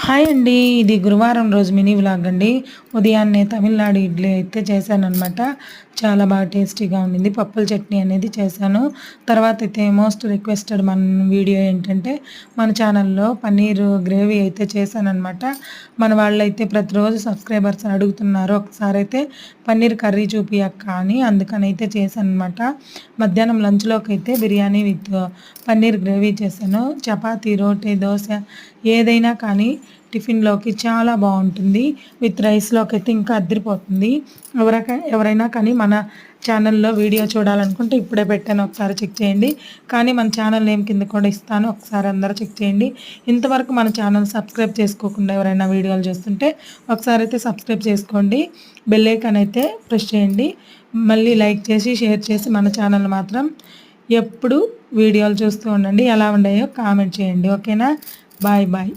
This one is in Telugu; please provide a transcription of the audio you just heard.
హాయ్ అండి. ఇది గురువారం రోజు మినీ వ్లాగ్ అండి. ఉదయాన్నే తమిళనాడు ఇడ్లీ అయితే చేశాననమాట. చాలా బాగా టేస్టీగా ఉండింది. పప్పుల చట్నీ అనేది చేశాను. తర్వాత అయితే మోస్ట్ రిక్వెస్టెడ్ మన వీడియో ఏంటంటే మన ఛానల్‌లో పన్నీర్ గ్రేవీ అయితే చేశాననమాట. మన వాళ్ళైతే ప్రతిరోజు సబ్స్క్రైబర్స్ అడుగుతున్నారు. ఒకసారైతే పన్నీర్ కర్రీ చూపియక్క అని అందుకనైతే చేశాననమాట. మధ్యాహ్నం లంచ్‌లోకైతే బిర్యానీ విత్ పన్నీర్ గ్రేవీ చేశాను. చపాతీ, రోటీ, దోస ఏదైనా కానీ టిఫిన్‌లోకి చాలా బాగుంటుంది. విత్ రైస్‌లోకి అయితే ఇంకా అదిరిపోతుంది. ఎవరైనా కానీ మన ఛానల్‌లో వీడియో చూడాలనుకుంటే ఇప్పుడే పెట్టాను, ఒకసారి చెక్ చేయండి. కానీ మన ఛానల్ నేమ్ కింద కూడా ఇస్తాను, ఒకసారి అందరూ చెక్ చేయండి. ఇంతవరకు మన ఛానల్ సబ్స్క్రైబ్ చేసుకోకుండా ఎవరైనా వీడియోలు చూస్తుంటే ఒకసారి అయితే సబ్స్క్రైబ్ చేసుకోండి. బెల్ ఐకాన్ అయితే ప్రెస్ చేయండి. మళ్ళీ లైక్ చేసి షేర్ చేసి మన ఛానల్ మాత్రం ఎప్పుడు వీడియోలు చూస్తూ ఉండండి. ఎలా ఉన్నాయో కామెంట్ చేయండి. ఓకేనా? Bye bye.